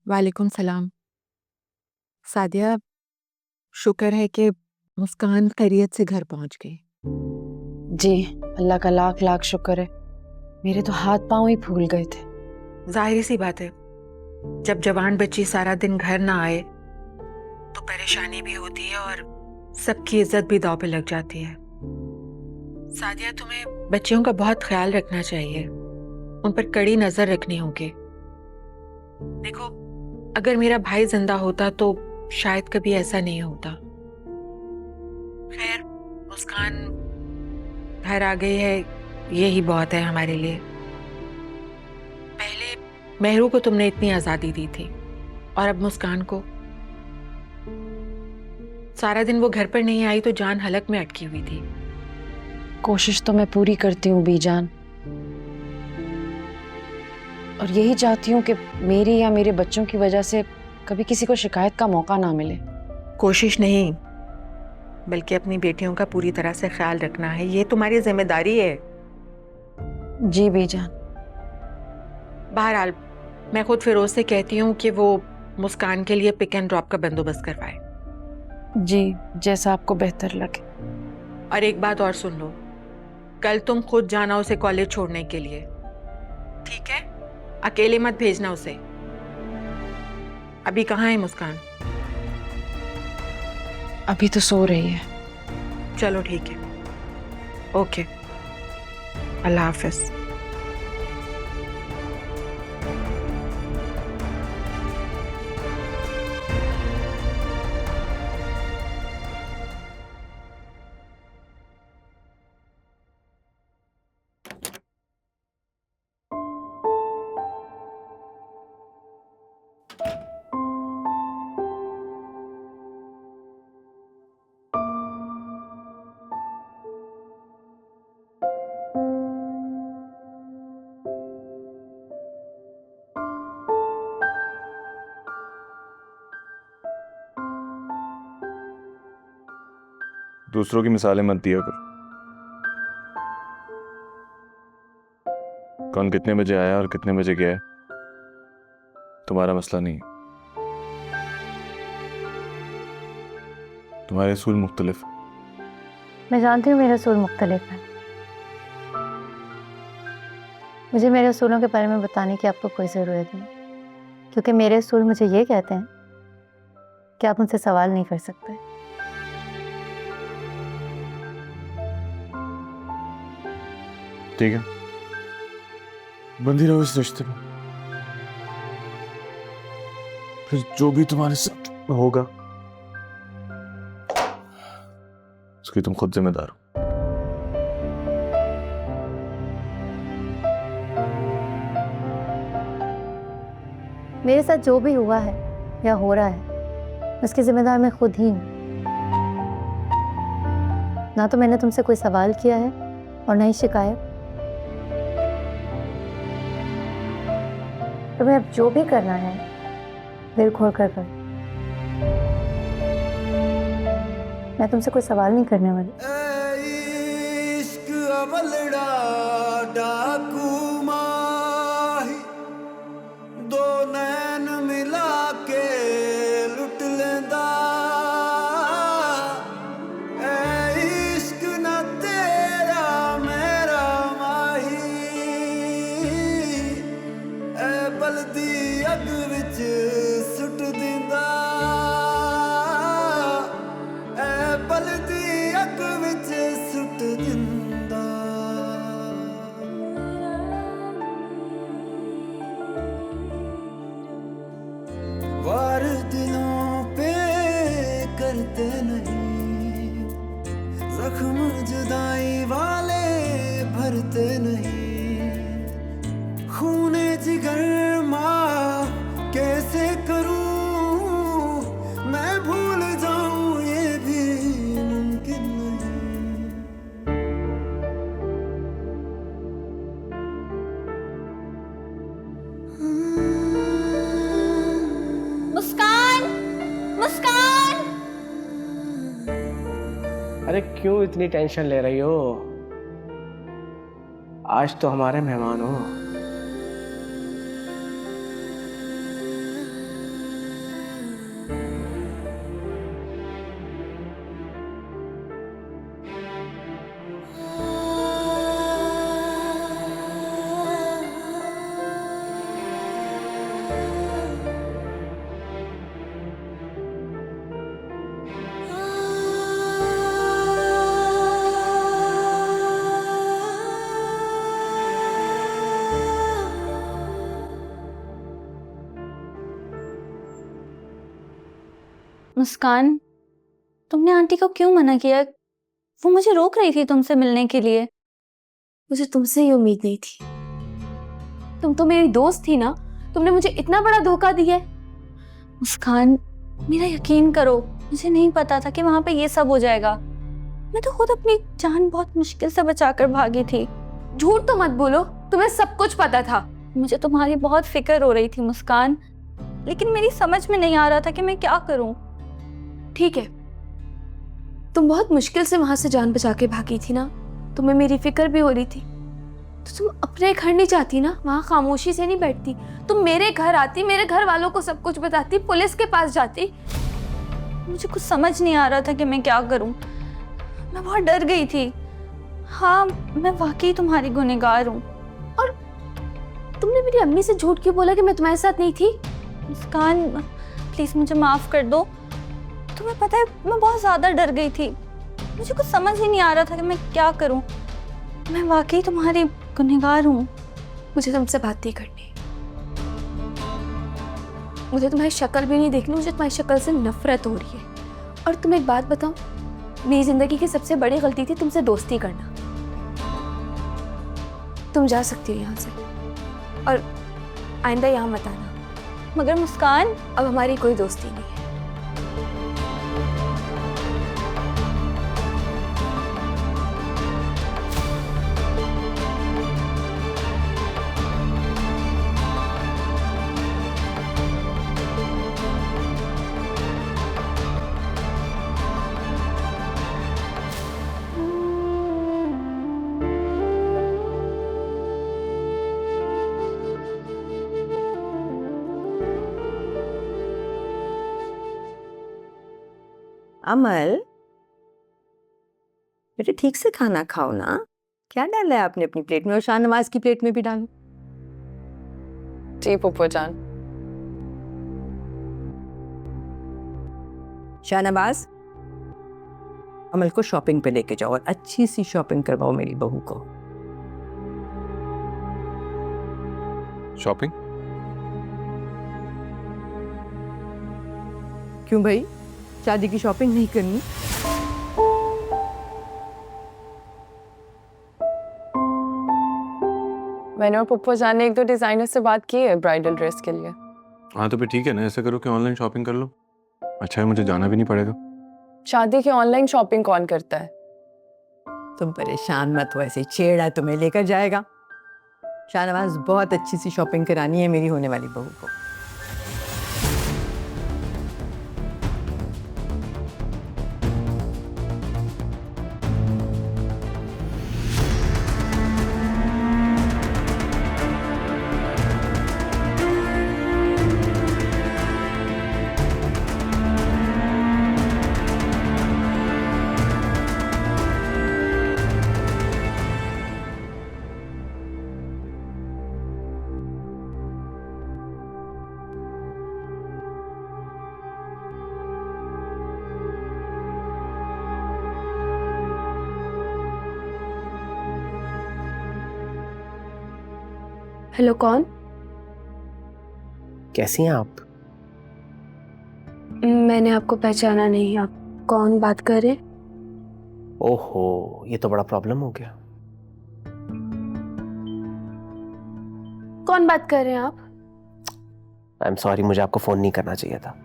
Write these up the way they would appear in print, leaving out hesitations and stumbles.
वालेकुम सलाम। सादिया, शुक्र है कि मुस्कान खैरियत से घर पहुंच गई। जी, अल्लाह का लाख लाख शुक्र है। मेरे तो हाथ पांव ही फूल गए थे। जाहिर सी बात है, जब जवान बच्ची सारा दिन घर ना आए तो परेशानी भी होती है और सबकी इज्जत भी दांव पे लग जाती है। सादिया, तुम्हें बच्चियों का बहुत ख्याल रखना चाहिए, उन पर कड़ी नजर रखनी होगी। देखो, अगर मेरा भाई जिंदा होता तो शायद कभी ऐसा नहीं होता। खैर, मुस्कान घर आ गई है, यही बहुत है हमारे लिए। पहले मेहरू को तुमने इतनी आजादी दी थी और अब मुस्कान को। सारा दिन वो घर पर नहीं आई तो जान हलक में अटकी हुई थी। कोशिश तो मैं पूरी करती हूँ बीजान, और यही चाहती हूँ कि मेरी या मेरे बच्चों की वजह से कभी किसी को शिकायत का मौका ना मिले। कोशिश नहीं, बल्कि अपनी बेटियों का पूरी तरह से ख्याल रखना है, ये तुम्हारी जिम्मेदारी है। जी बीजान। बहरहाल, मैं खुद फिरोज से कहती हूँ कि वो मुस्कान के लिए पिक एंड ड्रॉप का बंदोबस्त करवाए। जी, जैसा आपको बेहतर लगे। और एक बात और सुन लो, कल तुम खुद जाना उसे कॉलेज छोड़ने के लिए, ठीक है? अकेले मत भेजना उसे। अभी कहाँ है मुस्कान? अभी तो सो रही है। चलो ठीक है, ओके, अल्लाह हाफिज। दूसरों की मिसालें मत दिया कर। कौन कितने बजे आया और कितने बजे गया है तुम्हारा मसला नहीं है। तुम्हारे असूल मुख्तलिफ। मैं जानती हूँ मेरे असूल मुख्तलिफ हैं। मुझे मेरे असूलों के बारे में बताने की आपको कोई ज़रूरत नहीं, क्योंकि मेरे असूल मुझे ये कहते हैं कि आप मुझसे सवाल नहीं कर सकते। ठीक है, बंधी रहो इस रिश्ते में, फिर जो भी तुम्हारे साथ होगा उसकी तुम खुद जिम्मेदार हो। मेरे साथ जो भी हुआ है या हो रहा है उसकी जिम्मेदार मैं खुद ही हूँ। ना तो मैंने तुमसे कोई सवाल किया है और ना ही शिकायत। तुम्हें अब जो भी करना है दिल खोल कर करो। मैं तुमसे कोई सवाल नहीं करने वाली। इश्क अवलड़ा डाकू माही, दो नैन मिला के लुट लेंदा। ए इश्क ना तेरा मेरा माही, ए बलदी अग विच सुट दिंदा। ए बलदी अग विच सुट दिंदा। वार दिलों पे करते नहीं, जख्म जुदाई वाले भरते नहीं। खूने जिगर माँ कैसे करूं, मैं भूल जाऊं ये भी मुमकिन नहीं। मुस्कान, मुस्कान। अरे क्यों इतनी टेंशन ले रही हो? आज तो हमारे मेहमान हो। मुस्कान, तुमने आंटी को क्यों मना किया? वो मुझे रोक रही थी तुमसे मिलने के लिए। मुझे तुमसे ये उम्मीद नहीं थी। तुम तो मेरी दोस्त थी ना, तुमने मुझे इतना बड़ा धोखा दिया है। मुस्कान, मेरा यकीन करो, मुझे नहीं पता था कि वहां पे ये सब हो जाएगा। मैं तो खुद अपनी जान बहुत मुश्किल से बचाकर भागी थी। झूठ तो मत बोलो, तुम्हें सब कुछ पता था। मुझे तुम्हारी बहुत फिक्र हो रही थी मुस्कान, लेकिन मेरी समझ में नहीं आ रहा था कि मैं क्या करूं। ठीक है, तुम बहुत मुश्किल से वहां से जान बचा के भागी थी ना, तुम्हें मेरी फिक्र भी हो रही थी, तो तुम अपने घर नहीं जाती ना, वहां खामोशी से नहीं बैठती। तुम मेरे घर आती, मेरे घर वालों को सब कुछ बताती, पुलिस के पास जाती। मुझे कुछ समझ नहीं आ रहा था कि मैं क्या करूं। मैं बहुत डर गई थी। हाँ, मैं वाकई तुम्हारी गुनहगार हूँ। और तुमने मेरी अम्मी से झूठ क्यों बोला कि मैं तुम्हारे साथ नहीं थी? मुस्कान, प्लीज मुझे माफ कर दो। तुम्हें पता है, मैं बहुत ज्यादा डर गई थी। मुझे कुछ समझ ही नहीं आ रहा था कि मैं क्या करूं। मैं वाकई तुम्हारी गुनहगार हूँ। मुझे तुमसे बात नहीं करनी, मुझे तुम्हारी शक्ल भी नहीं देखनी, मुझे तुम्हारी शक्ल से नफरत हो रही है। और तुम्हें एक बात बताऊं, मेरी जिंदगी की सबसे बड़ी गलती थी तुमसे दोस्ती करना। तुम जा सकती हो यहाँ से, और आइंदा यहाँ मत आना। मगर मुस्कान, अब हमारी कोई दोस्ती नहीं है। अमल, बेटे ठीक से खाना खाओ ना। क्या डाला है आपने अपनी प्लेट में, और शाहनवाज की प्लेट में भी डालो। जी फूफो जान। शाहनवाज, अमल को शॉपिंग पे लेके जाओ और अच्छी सी शॉपिंग करवाओ मेरी बहू को। शॉपिंग? क्यों भाई, शादी की शॉपिंग नहीं करनी? मैंने और फूफो जान ने एक दो डिजाइनर से बात की है ब्राइडल ड्रेस के लिए। हाँ तो फिर ठीक है ना, ऐसा करो कि ऑनलाइन शॉपिंग कर लो। अच्छा है, मुझे जाना भी नहीं पड़ेगा। शादी की ऑनलाइन शॉपिंग कौन करता है? तुम परेशान मत हो, ऐसे छेड़ा तुम्हें लेकर जाएगा। शाहनवाज, बहुत अच्छी सी शॉपिंग करानी है मेरी होने वाली बहू को। हेलो, कौन? कैसी हैं आप? मैंने आपको पहचाना नहीं, आप कौन बात कर रहे हैं? ओहो, ये तो बड़ा प्रॉब्लम हो गया। कौन बात कर रहे हैं आप? आई एम सॉरी, मुझे आपको फोन नहीं करना चाहिए था।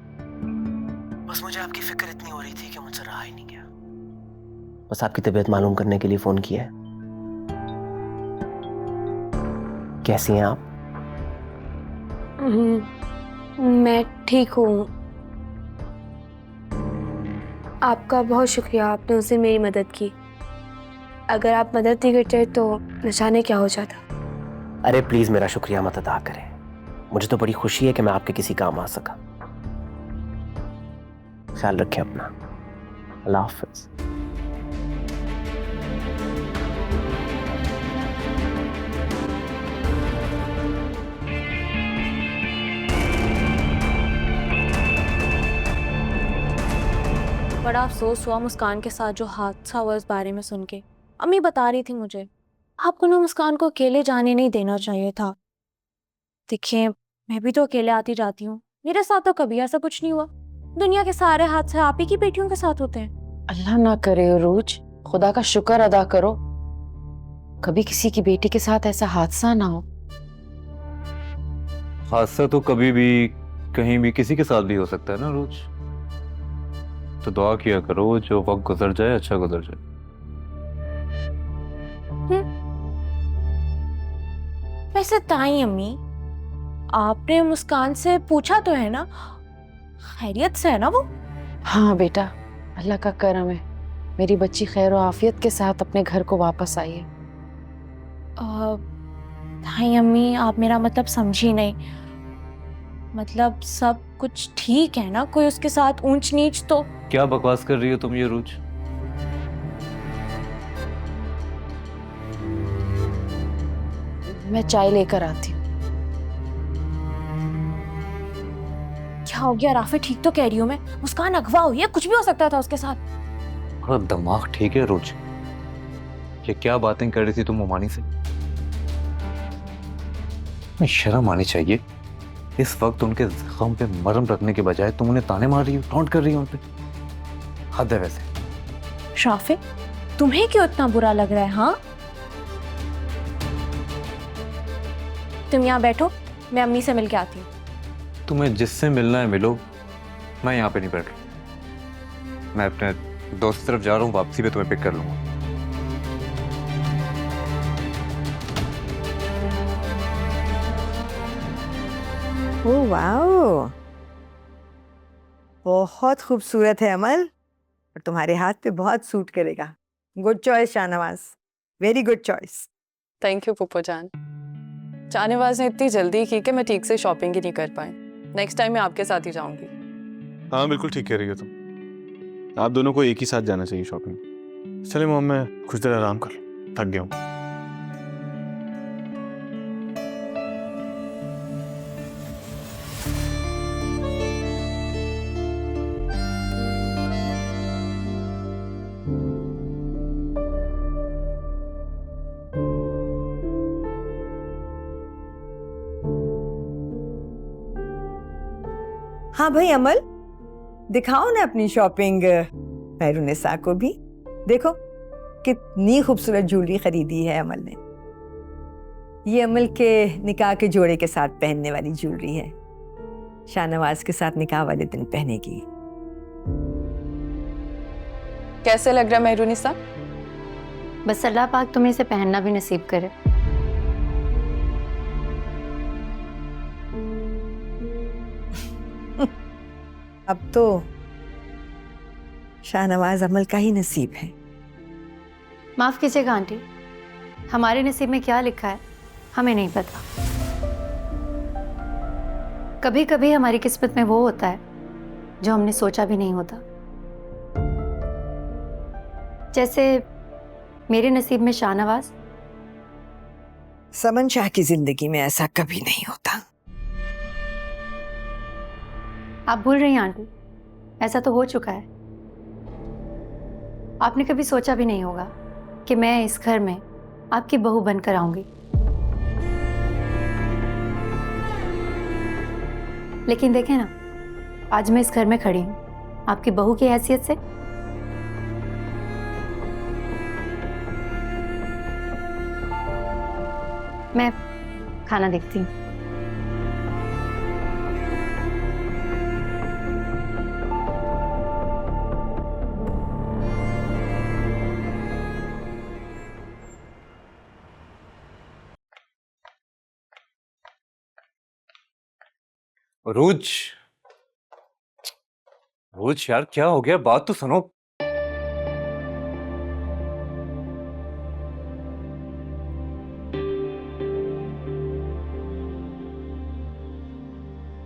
बस मुझे आपकी फिक्र इतनी हो रही थी कि मुझसे रहा ही नहीं गया। बस आपकी तबीयत मालूम करने के लिए फोन किया है। कैसी हैं आप? मैं ठीक हूँ। आपका बहुत शुक्रिया, आपने उस दिन मेरी मदद की। अगर आप मदद नहीं करते तो न जाने क्या हो जाता। अरे प्लीज मेरा शुक्रिया मत अदा करें, मुझे तो बड़ी खुशी है कि मैं आपके किसी काम आ सका। ख्याल रखें अपना। अल्लाह हाफिज। बड़ा अफसोस हुआ मुस्कान के साथ जो हादसा हुआ इस बारे में सुन के। अम्मी बता रही थी मुझे, आपको ना मुस्कान को अकेले जाने नहीं देना चाहिए था। देखिए, मैं भी तो अकेले आती जाती हूँ, मेरे साथ तो कभी ऐसा कुछ नहीं हुआ। दुनिया के सारे हादसे आप ही की बेटियों के साथ होते हैं। अल्लाह ना करे उरूज, खुदा का शुक्र अदा करो कभी किसी की बेटी के साथ ऐसा हादसा ना हो। हादसा तो कभी भी कहीं भी किसी के साथ भी हो सकता है ना रोज। तो दुआ किया करो जो वक्त गुजर जाए अच्छा गुजर जाए। वैसे ताई अम्मी, आपने मुस्कान से पूछा तो है ना, खैरियत से है ना वो? हाँ बेटा, अल्लाह का करम है, मेरी बच्ची खैर और आफियत के साथ अपने घर को वापस आई है। ताई अम्मी, आप मेरा मतलब समझी नहीं। मतलब सब कुछ ठीक है ना? कोई उसके साथ ऊंच नीच तो? क्या बकवास कर रही हो तुम ये रोज? मैं चाय लेकर आती हूँ। क्या हो गया राफे? ठीक तो कह रही हूँ मैं, मुस्कान अगवा हुई है, कुछ भी हो सकता था उसके साथ। थोड़ा दिमाग ठीक है रोज? ये क्या बातें कर रही थी तुम उमानी से? शर्म आनी चाहिए। इस वक्त उनके जख्म पे मरहम रखने के बजाय तुम उन्हें ताने मार रही हो, टॉन्ट कर रही हो उन पे। हद है वैसे। राफे, तुम्हें क्यों इतना बुरा लग रहा है? हाँ, तुम यहाँ बैठो, मैं अम्मी से मिलके आती हूँ। तुम्हें जिससे मिलना है मिलो, मैं यहाँ पे नहीं बैठ रहा। मैं अपने दोस्त की तरफ जा रहा हूँ, वापसी पे तुम्हें पिक कर लूंगा। ओह वाओ, बहुत खूबसूरत है अमल, और तुम्हारे हाथ पे बहुत सूट करेगा। Good choice Shahnawaz, very good choice. Thank you Puppo जान। शाहनवाज ने इतनी जल्दी की कि मैं ठीक से शॉपिंग ही नहीं कर पाई। नेक्स्ट टाइम मैं आपके साथ ही जाऊंगी। हाँ बिल्कुल ठीक कह रही हो तुम। आप दोनों को एक ही साथ जाना चाहिए शॉपिंग। चले मोम, मैं कुछ देर आराम कर लूं, थक गया हूँ। हाँ भाई अमल, दिखाओ ना अपनी शॉपिंग मेहरुनिसा को भी। देखो कितनी खूबसूरत ज्वेलरी खरीदी है अमल ने। ये अमल के निकाह के जोड़े के साथ पहनने वाली ज्वेलरी है, शाहनवाज के साथ निकाह वाले दिन पहनेगी। कैसे लग रहा है मेहरुनिसा? बस अल्लाह पाक तुम्हें इसे पहनना भी नसीब करे। अब तो शाहनवाज अमल का ही नसीब है। माफ कीजिएगा आंटी, हमारे नसीब में क्या लिखा है हमें नहीं पता। कभी कभी हमारी किस्मत में वो होता है जो हमने सोचा भी नहीं होता। जैसे मेरे नसीब में शाहनवाज। समन शाह की जिंदगी में ऐसा कभी नहीं होता। आप भूल रही हैं आंटी, ऐसा तो हो चुका है। आपने कभी सोचा भी नहीं होगा कि मैं इस घर में आपकी बहू बनकर आऊंगी। लेकिन देखें ना, आज मैं इस घर में खड़ी हूं आपकी बहू की हैसियत से। मैं खाना देखती हूँ। रोज रोज यार क्या हो गया? बात तो सुनो।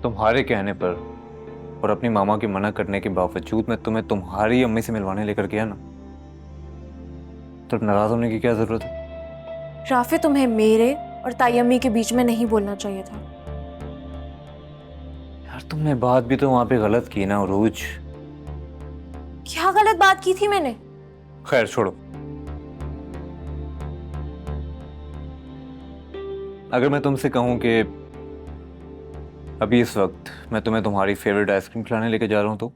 तुम्हारे कहने पर और अपनी मामा की मना करने के बावजूद मैं तुम्हें तुम्हारी अम्मी से मिलवाने लेकर गया ना, तो नाराज होने की क्या जरूरत है? राफे, तुम्हें मेरे और ताई अम्मी के बीच में नहीं बोलना चाहिए था। यार तुमने बात भी तो वहां पे गलत की ना रोज। क्या गलत बात की थी मैंने? खैर छोड़ो। अगर मैं तुमसे कहूं कि अभी इस वक्त मैं तुम्हें तुम्हारी फेवरेट आइसक्रीम खिलाने लेके जा रहा हूँ तो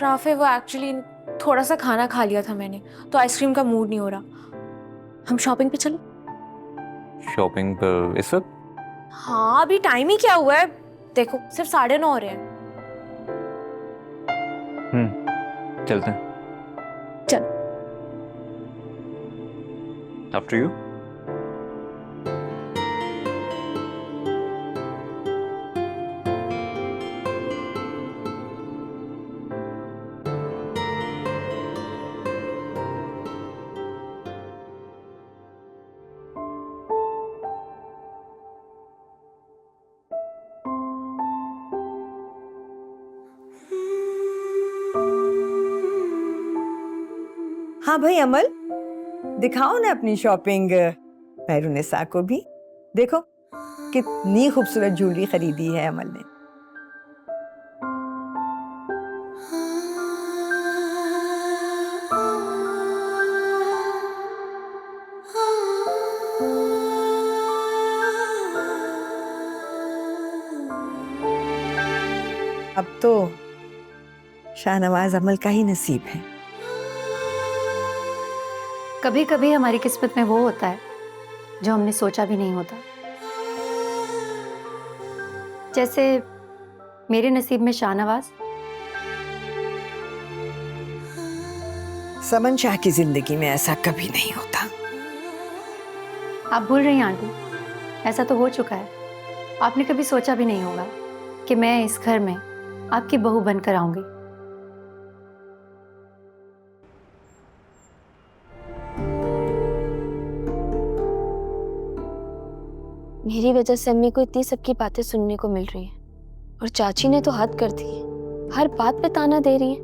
राफे, वो एक्चुअली थोड़ा सा खाना खा लिया था मैंने, तो आइसक्रीम का मूड नहीं हो रहा। हम शॉपिंग पे चलें? शॉपिंग पर इस वक्त? हाँ, अभी टाइम ही क्या हुआ है, देखो सिर्फ 9:30 हो रहे हैं। चलते हैं। चल। After you. हाँ भाई अमल, दिखाओ ना अपनी शॉपिंग मेहरुनिसा को भी। देखो कितनी खूबसूरत ज्वेलरी खरीदी है अमल ने। अब तो शाहनवाज अमल का ही नसीब है। कभी कभी हमारी किस्मत में वो होता है जो हमने सोचा भी नहीं होता। जैसे मेरे नसीब में शाहनवाज। समन शाह की जिंदगी में ऐसा कभी नहीं होता। आप भूल रही हैं आंटी, ऐसा तो हो चुका है। आपने कभी सोचा भी नहीं होगा कि मैं इस घर में आपकी बहू बनकर आऊंगी। मेरी वजह से अम्मी को इतनी सबकी बातें सुनने को मिल रही हैं, और चाची ने तो हद कर दी है, हर बात पे ताना दे रही है।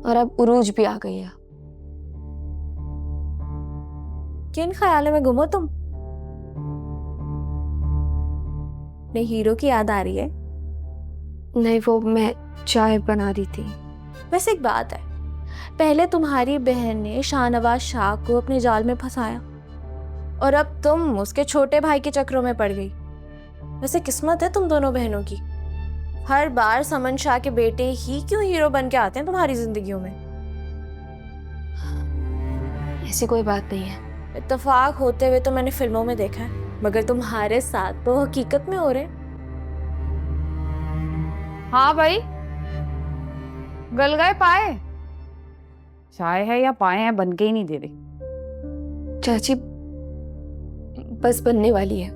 और अब उरूज भी आ गई है। किन ख्यालों में गुम हो तुम? नहीं, हीरो की याद आ रही है? नहीं, वो मैं चाय बना रही थी। वैसे एक बात है, पहले तुम्हारी बहन ने शाहनवाज शाह को अपने जाल में फंसाया, और अब तुम उसके छोटे भाई के चक्रों में पड़ गई। वैसे किस्मत है तुम दोनों बहनों की। हर बार समन शाह के बेटे ही क्यों हीरो बन के आते हैं तुम्हारी जिंदगियों में? ऐसी कोई बात नहीं है। इत्तेफाक होते हुए तो मैंने फिल्मों में देखा है, मगर तुम्हारे साथ तो हकीकत में हो रहे। हाँ भाई, गल गए पाए। चाय है या पाए हैं, बन के ही नहीं दे रही। चाची बस बनने वाली है।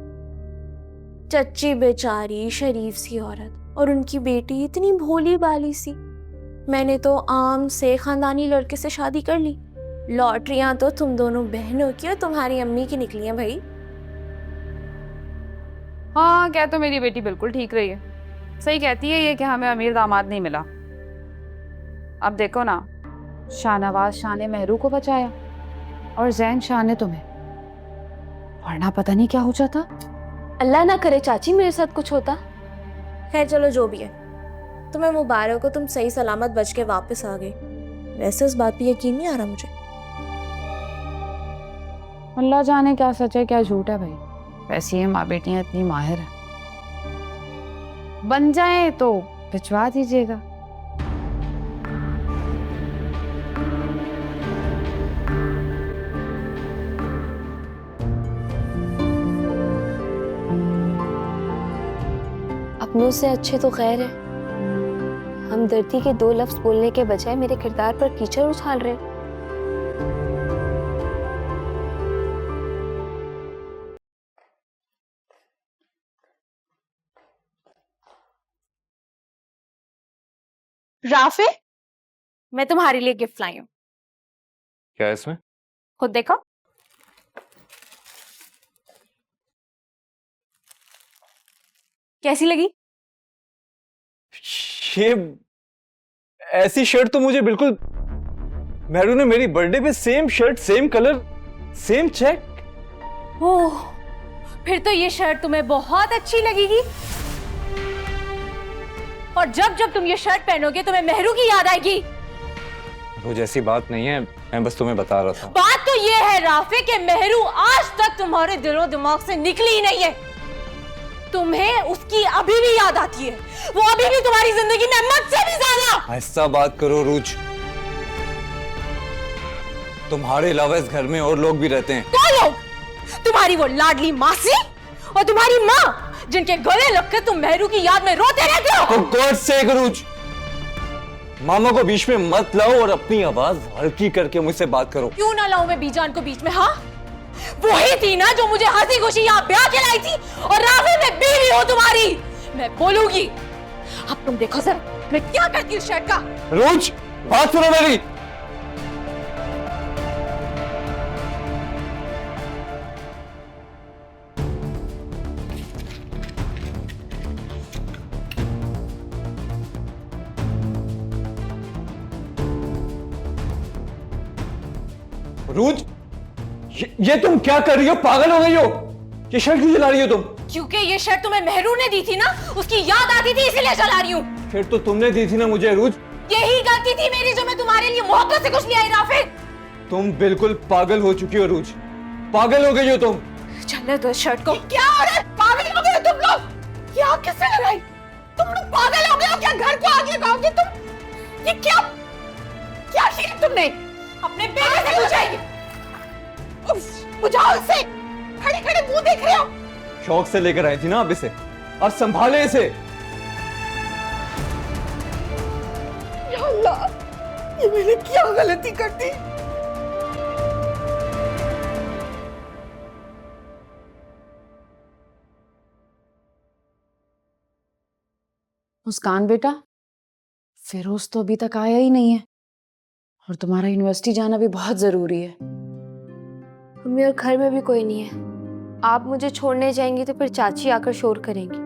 चच्ची बेचारी शरीफ सी औरत, और उनकी बेटी इतनी भोली भाली सी। मैंने तो आम से खानदानी लड़के से शादी कर ली। लॉटरियां तो तुम दोनों बहनों की और तुम्हारी अम्मी की निकली हैं भाई। हाँ, क्या तो मेरी बेटी बिल्कुल ठीक रही है। सही कहती है ये कि हमें अमीर दामाद नहीं मिला। अब देखो ना, शाहनवाज शाह ने मेहरू को बचाया और जैन शाह ने तुम्हें, वरना पता नहीं क्या हो जाता। अल्लाह ना करे चाची मेरे साथ कुछ होता। खैर चलो, जो भी है, तुम्हें मुबारक हो, तुम सही सलामत बच के वापस आ गए। वैसे इस बात पे यकीन नहीं आ रहा मुझे। अल्लाह जाने क्या सच है क्या झूठ है भाई। वैसे ये माँ बेटियां इतनी माहिर है। बन जाए तो भिजवा दीजिएगा। अपनों से अच्छे तो खैर है, हमदर्दी के 2 लफ्ज बोलने के बजाय मेरे किरदार पर कीचड़ उछाल रहे। राफे, मैं तुम्हारे लिए गिफ्ट लाई हूँ। क्या है इसमें? खुद देखो। कैसी लगी? ये ऐसी शर्ट तो मुझे बिल्कुल, मेहरू ने मेरी बर्थडे पे same shirt, same colour, same check. Oh, फिर तो ये शर्ट तुम्हें बहुत अच्छी लगेगी। और जब जब तुम ये शर्ट पहनोगे तुम्हें मेहरू की याद आएगी। वो जैसी बात नहीं है, मैं बस तुम्हें बता रहा था। बात तो ये है राफे कि मेहरू आज तक तुम्हारे दिलो दिमाग से निकली ही नहीं है। तुम्हें उसकी अभी भी याद आती है, वो अभी भी तुम्हारी जिंदगी में मुझसे भी ज्यादा। ऐसा बात करो रूज, तुम्हारे अलावा इस घर में और लोग भी रहते हैं। कौन लोग? तुम्हारी वो लाडली मासी और तुम्हारी माँ, जिनके गले लगकर तुम मेहरू की याद में रोते रहते हो। For God's sake, रूज, मामा को बीच में मत लाओ और अपनी आवाज हल्की करके मुझसे बात करो। क्यों ना लाऊं मैं बीजान को बीच में? हाँ, वही थी ना जो मुझे हंसी खुशी यहाँ ब्याह के लाई थी, और राफे में बीवी हो तुम्हारी। मैं बोलूंगी, अब तुम देखो जरा मैं क्या करती हूँ शर्ट का। रूज, बात सुनो मेरी। रूज, ये तुम क्या कर रही हो? पागल हो गई हो? ये शर्ट क्यों जला रही हो तुम? क्योंकि ये शर्ट तुम्हें मेहरू ने दी थी ना, उसकी याद आती थी इसीलिए जला रही हूँ। फिर तो तुमने दी थी ना मुझे रूज। यही गलती थी मेरी जो मैं तुम्हारे लिए मोहब्बत से कुछ ले आई राफे। तुम बिल्कुल पागल हो चुकी हो रूज, पागल हो गई हो तुम। चलने दो शर्ट को। क्या हो रहा है? पागल हो गए हो तुम लोग? ये आग किसने लगाई? तुम लोग पागल हो गए हो क्या? घर को आग लगाओगे तुम? ये क्या किया तुमने? अपने बेटे से बुझाएगी। बुझाओ इसे। खड़े खड़े मुंह देख रहे हो। शौक से लेकर आई थी ना आप इसे, अब संभाले इसे। या अल्लाह, ये मैंने क्या गलती कर दी? मुस्कान बेटा, फिरोज तो अभी तक आया ही नहीं है, और तुम्हारा यूनिवर्सिटी जाना भी बहुत जरूरी है। मम्मी, और घर में भी कोई नहीं है। आप मुझे छोड़ने जाएंगी तो फिर चाची आकर शोर करेंगी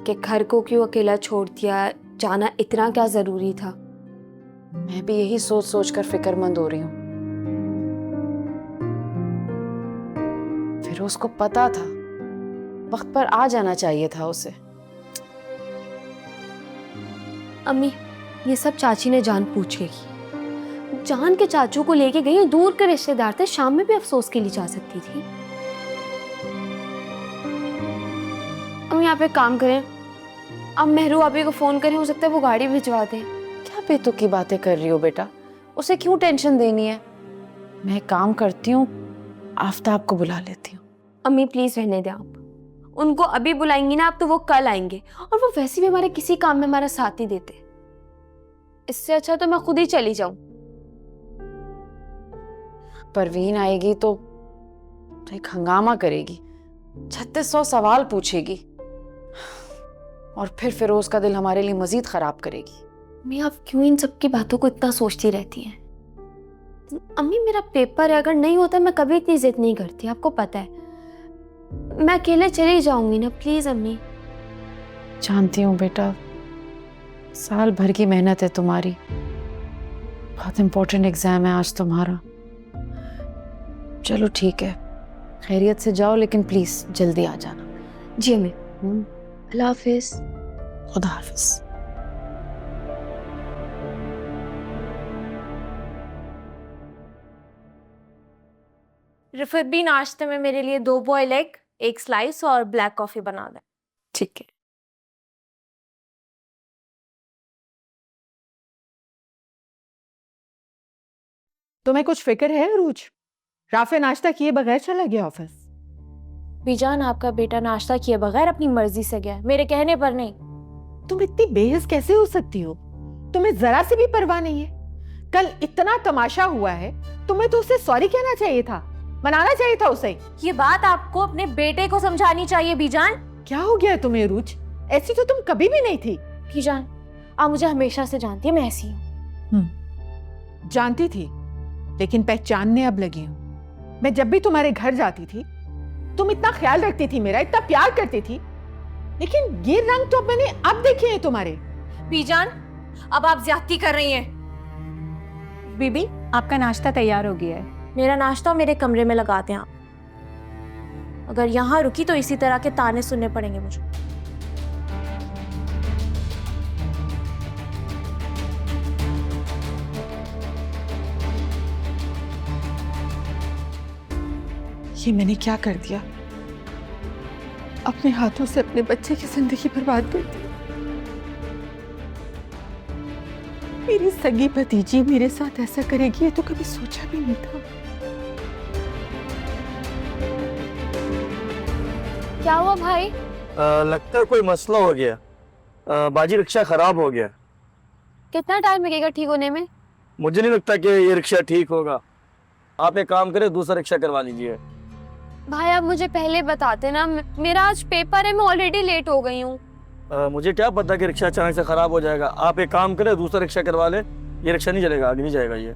कि घर को क्यों अकेला छोड़ दिया, जाना इतना क्या जरूरी था। मैं भी यही सोच सोच कर फिक्रमंद हो रही हूँ। फिरोज को पता था, वक्त पर आ जाना चाहिए था उसे। अम्मी, ये सब चाची ने जान पूछ के की। जान के चाचू को लेके गई, दूर के रिश्तेदार थे, शाम में भी अफसोस के लिए जा सकती थी। अम्मी, आप एक काम करें, अब मेहरू आपी को फोन करें, हो सकता है वो गाड़ी भिजवा दें। क्या बेतुकी की बातें कर रही हो बेटा, उसे क्यों टेंशन देनी है? मैं एक काम करती हूँ, आफ्ताब को बुला लेती हूँ। अम्मी प्लीज रहने दें आप। उनको अभी बुलाएंगी ना आप तो वो कल आएंगे, और वो वैसे भी हमारे किसी काम में हमारा साथ ही देते। इससे अच्छा तो मैं खुद ही चली जाऊं। परवीन आएगी तो एक हंगामा करेगी, 3600 सवाल पूछेगी, और फिर फिरोज का दिल हमारे लिए मजीद खराब करेगी। अम्मी, आप क्यों इन सब की बातों को इतना सोचती रहती हैं? अम्मी, मेरा पेपर है, अगर नहीं होता मैं कभी इतनी जिद नहीं करती, आपको पता है। मैं अकेले चली जाऊंगी ना, प्लीज अम्मी। जानती हूँ बेटा, साल भर की मेहनत है तुम्हारी, बहुत इंपॉर्टेंट एग्जाम है आज तुम्हारा। चलो ठीक है, खैरियत से जाओ, लेकिन प्लीज जल्दी आ जाना। जी अम्मी। अल्लाह हाफिज। खुदा हाफिज। फिर भी नाश्ते में मेरे लिए 2 बॉयल एग, 1 स्लाइस और ब्लैक कॉफी बना दें। ठीक है। तुम्हें कुछ फिक्र है रूज? राफे नाश्ता किए बगैर चला गया ऑफिस। बीजान, आपका बेटा नाश्ता किए बगैर अपनी मर्जी से गया, मेरे कहने पर नहीं। तुम इतनी बेहिस कैसे हो सकती हो? तुम्हें जरा सी भी परवाह नहीं है? कल इतना तमाशा हुआ है, तुम्हें तो उसे सॉरी कहना चाहिए था, मनाना चाहिए था उसे। ये बात आपको अपने बेटे को समझानी चाहिए बीजान। क्या हो गया तुम्हें रूज? ऐसी तो तुम कभी भी नहीं थी। बीजान, आप मुझे हमेशा से जानती है, मैं ऐसी हूँ। जानती थी, लेकिन पहचानने अब लगी हूँ। मैं जब भी तुम्हारे घर जाती थी, तुम इतना ख्याल रखती थी मेरा, इतना प्यार करती थी, लेकिन ये रंग तो मैंने अब देखे हैं तुम्हारे। बीजान, अब आप ज्यादती कर रही हैं। बीबी, आपका नाश्ता तैयार हो गया है। मेरा नाश्ता मेरे कमरे में लगाते हैं आप। अगर यहाँ रुकी तो इसी तरह के ताने सुनने पड़ेंगे मुझे। ये मैंने क्या कर दिया? अपने हाथों से अपने बच्चे की जिंदगी बर्बाद कर दी। मेरी सगी भतीजी मेरे साथ ऐसा करेगी ये तो कभी सोचा भी नहीं था। क्या हुआ भाई? लगता है कोई मसला हो गया। बाजी रिक्शा खराब हो गया। कितना टाइम लगेगा ठीक होने में? मुझे नहीं लगता कि ये रिक्शा ठीक होगा। आप एक काम करें, दूसरा रिक्शा करवा लीजिए। भाई आप मुझे पहले बताते ना, मेरा आज पेपर है, मैं ऑलरेडी लेट हो गई हूँ। मुझे क्या पता कि रिक्शा अचानक से खराब हो जाएगा। आप एक काम करें, दूसरा रिक्शा करवा ले। ये रिक्शा नहीं चलेगा, आगे नहीं जाएगा ये।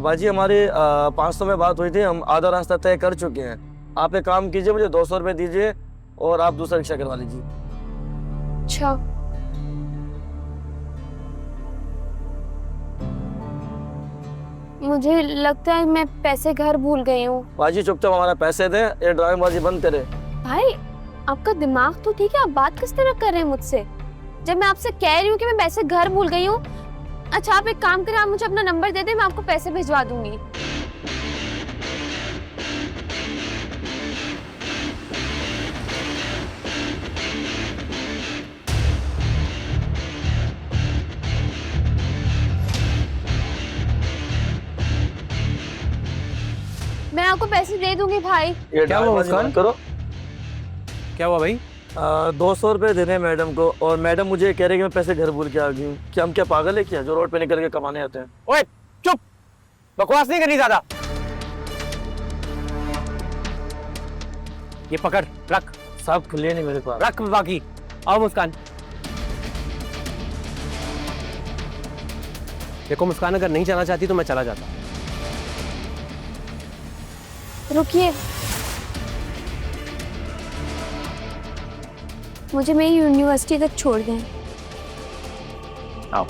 बाजी हमारे 500 में बात हुई थी, हम आधा रास्ता तय कर चुके हैं। आप एक काम कीजिए, मुझे 200 रुपये दीजिए और आप दूसरा रिक्शा करवा लीजिए। अच्छा मुझे लगता है मैं पैसे घर भूल गई हूँ। बाजी चुपचाप हमारा पैसे दे, ये ड्रामेबाजी बंद करे। भाई आपका दिमाग तो ठीक है, आप बात किस तरह कर रहे हैं मुझसे, जब मैं आपसे कह रही हूँ कि मैं पैसे घर भूल गई हूँ। अच्छा आप एक काम करें, आप मुझे अपना नंबर दे दें, मैं आपको पैसे भिजवा दूंगी। मैं आपको पैसे दे दूंगी भाई। ये क्या हुआ ड्रामेबाजी मुस्कान? बंद करो। क्या हुआ भाई? 200 रुपये देने मैडम को, और मैडम मुझे कह रही कि मैं पैसे घर भूल के आ गई हूँ। क्या हम क्या पागल है क्या, जो रोड पे निकल के कमाने आते हैं? ओए चुप, बकवास नहीं करनी ज्यादा। ये पकड़ रख, साहब खुले नहीं मेरे पास। रख बाकी। आओ मुस्कान। देखो मुस्कान, अगर नहीं जाना चाहती तो मैं चला जाता। रुकिए, मुझे मेरी यूनिवर्सिटी तक छोड़ दें। आओ।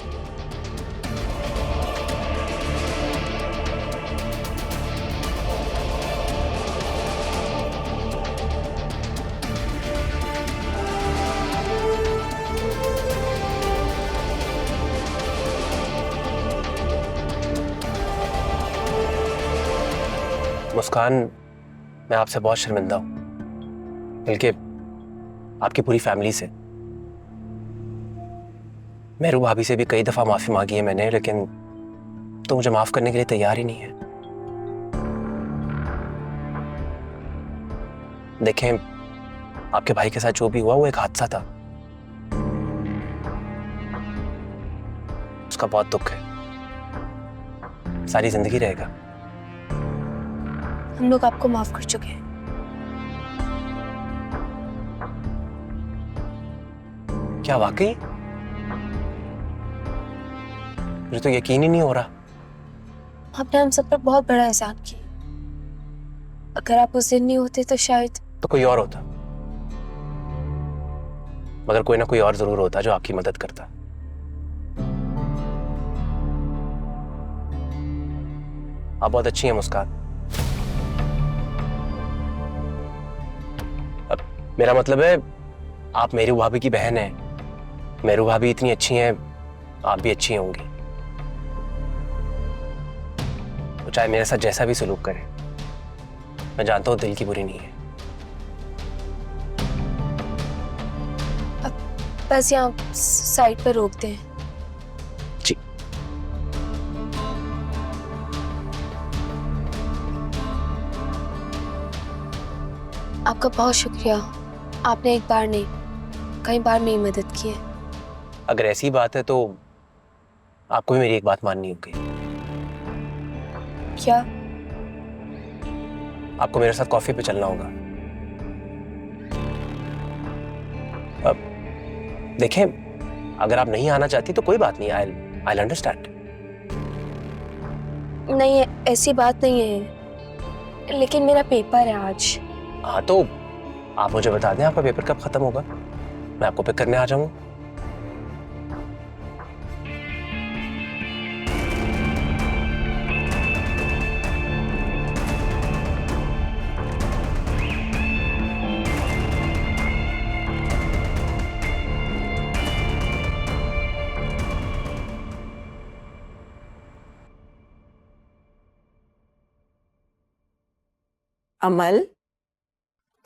मुस्कान, मैं आपसे बहुत शर्मिंदा हूं, बल्कि आपकी पूरी फैमिली से। मेहरू भाभी से भी कई दफा माफी मांगी है मैंने, लेकिन तो मुझे माफ करने के लिए तैयार ही नहीं है। देखें, आपके भाई के साथ जो भी हुआ वो एक हादसा था। उसका बहुत दुख है, सारी जिंदगी रहेगा। हम लोग आपको माफ कर चुके हैं। क्या वाकई? मुझे तो यकीन ही नहीं हो रहा। आपने हम सब पर बहुत बड़ा एहसान किया। अगर आप उस दिन नहीं होते तो शायद तो कोई और होता, मगर कोई ना कोई और जरूर होता जो आपकी मदद करता। आप बहुत अच्छी हैं मुस्कान। अब मेरा मतलब है, आप मेरी भाभी की बहन हैं। मेरू भाभी इतनी अच्छी हैं, आप भी अच्छी होंगी। वो चाहे मेरे साथ जैसा भी सलूक करे, मैं जानता हूं दिल की बुरी नहीं है। बस यहाँ साइड पर रोकते हैं। जी। आपका बहुत शुक्रिया, आपने एक बार नहीं कई बार मेरी मदद की है। अगर ऐसी बात है तो आपको भी मेरी एक बात माननी होगी। क्या? आपको मेरे साथ कॉफी पे चलना होगा। अब देखें, अगर आप नहीं आना चाहती तो कोई बात नहीं, I'll understand। नहीं, ऐसी बात नहीं है, लेकिन मेरा पेपर है आज। हाँ तो आप मुझे बता दें आपका पेपर कब खत्म होगा, मैं आपको पिक करने आ जाऊंगा। अमल,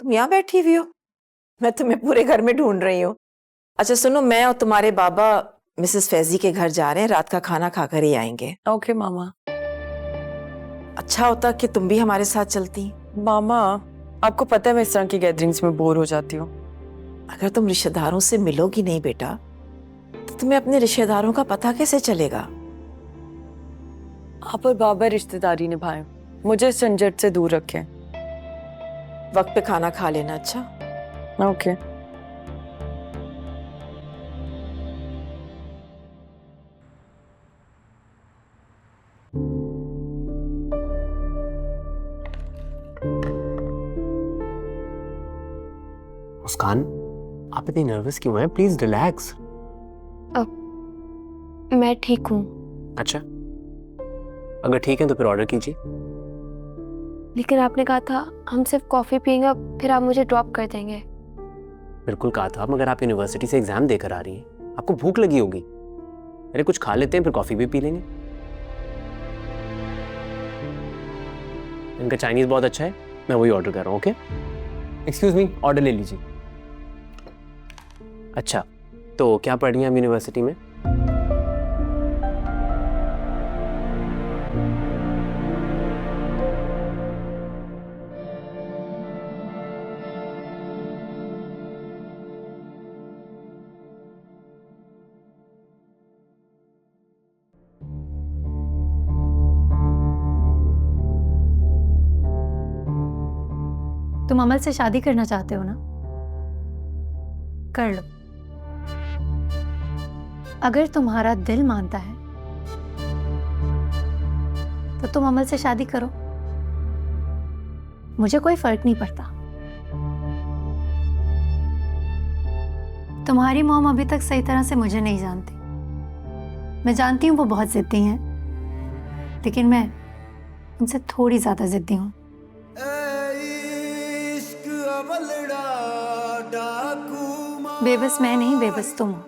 तुम यहाँ बैठी हुई हो? मैं तुम्हें पूरे घर में ढूंढ रही हूँ। अच्छा सुनो, मैं और तुम्हारे बाबा मिसेस फैजी के घर जा रहे हैं, रात का खाना खाकर ही आएंगे। ओके मामा। अच्छा होता कि तुम भी हमारे साथ चलती। मामा, आपको पता है मैं इस तरह की गैदरिंग्स में बोर हो जाती हूँ। अगर तुम रिश्तेदारों से मिलोगी नहीं बेटा, तो तुम्हें अपने रिश्तेदारों का पता कैसे चलेगा? आप और बाबा रिश्तेदारी निभाएं, मुझे इस झंझट से दूर रखें। वक्त पे खाना खा लेना। अच्छा ओके। मुस्कान, आप इतनी नर्वस क्यों हैं? Please relax. मैं ठीक हूँ। अच्छा, अगर ठीक है तो फिर ऑर्डर कीजिए। लेकिन आपने कहा था हम सिर्फ कॉफी पियेंगे, फिर आप मुझे ड्रॉप कर देंगे। बिल्कुल कहा था, मगर आप यूनिवर्सिटी से एग्जाम देकर आ रही हैं, आपको भूख लगी होगी। अरे कुछ खा लेते हैं, फिर कॉफी भी पी लेंगे। इनका चाइनीज बहुत अच्छा है, मैं वही ऑर्डर कर रहा हूँ। ओके, एक्सक्यूज मी, ऑर्डर ले लीजिए। अच्छा, तो क्या पढ़ रही हैं आप यूनिवर्सिटी में? तुम अमल से शादी करना चाहते हो ना? कर लो। अगर तुम्हारा दिल मानता है तो तुम अमल से शादी करो, मुझे कोई फर्क नहीं पड़ता। तुम्हारी मॉम अभी तक सही तरह से मुझे नहीं जानती। मैं जानती हूँ वो बहुत जिद्दी हैं, लेकिन मैं उनसे थोड़ी ज्यादा जिद्दी हूँ। बेबस मैं नहीं, बेबस तुम हो,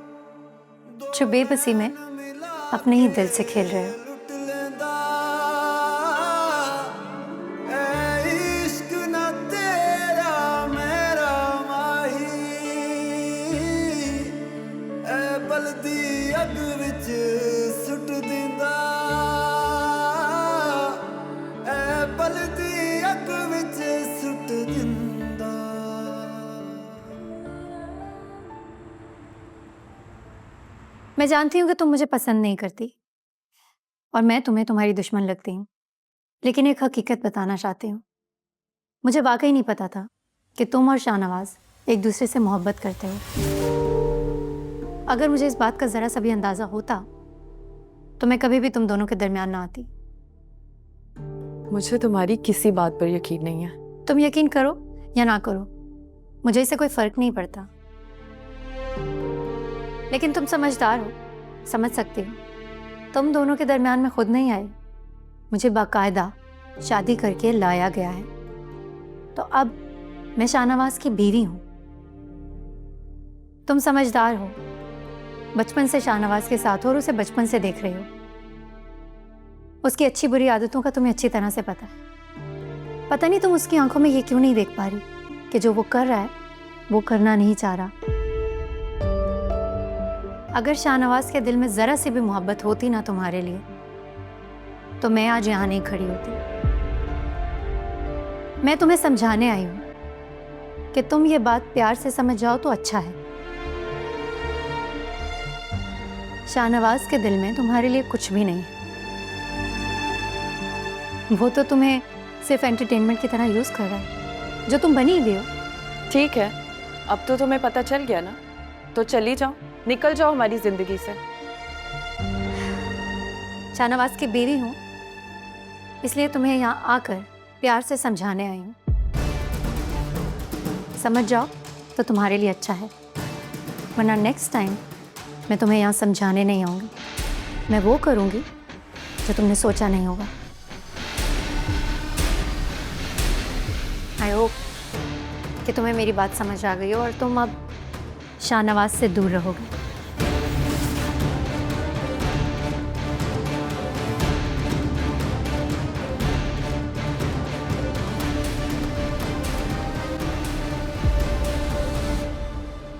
जो बेबसी में अपने ही दिल से खेल रहे हो। मैं जानती हूँ कि तुम मुझे पसंद नहीं करती और मैं तुम्हें तुम्हारी दुश्मन लगती हूँ, लेकिन एक हकीकत बताना चाहती हूँ। मुझे वाकई नहीं पता था कि तुम और शाहनवाज एक दूसरे से मोहब्बत करते हो। अगर मुझे इस बात का ज़रा सा भी अंदाज़ा होता तो मैं कभी भी तुम दोनों के दरमियान ना आती। मुझे तुम्हारी किसी बात पर यकीन नहीं है। तुम यकीन करो या ना करो, मुझे इससे कोई फ़र्क नहीं पड़ता, लेकिन तुम समझदार हो, समझ सकती हो। तुम दोनों के दरमियान में खुद नहीं आए, मुझे बाकायदा शादी करके लाया गया है। तो अब मैं शाहनवाज की बीवी हूँ। तुम समझदार हो, बचपन से शाहनवाज के साथ हो और उसे बचपन से देख रहे हो। उसकी अच्छी बुरी आदतों का तुम्हें अच्छी तरह से पता है। पता नहीं तुम उसकी आंखों में ये क्यों नहीं देख पा रही कि जो वो कर रहा है वो करना नहीं चाह रहा। अगर शाहनवाज के दिल में जरा सी भी मोहब्बत होती ना तुम्हारे लिए, तो मैं आज यहाँ नहीं खड़ी होती। मैं तुम्हें समझाने आई हूँ कि तुम ये बात प्यार से समझ जाओ तो अच्छा है। शाहनवाज के दिल में तुम्हारे लिए कुछ भी नहीं है। वो तो तुम्हें सिर्फ एंटरटेनमेंट की तरह यूज कर रहा है, जो तुम बनी हुई हो। ठीक है, अब तो तुम्हें पता चल गया ना, तो चली जाओ, निकल जाओ हमारी जिंदगी से। शाहनवाज की बीवी हूँ, इसलिए तुम्हें यहाँ आकर प्यार से समझाने आई हूँ। समझ जाओ तो तुम्हारे लिए अच्छा है, वरना नेक्स्ट टाइम मैं तुम्हें यहाँ समझाने नहीं आऊँगी। मैं वो करूँगी जो तुमने सोचा नहीं होगा। आई होप कि तुम्हें मेरी बात समझ आ गई हो और तुम अब शाहनवाज से दूर रहोगे।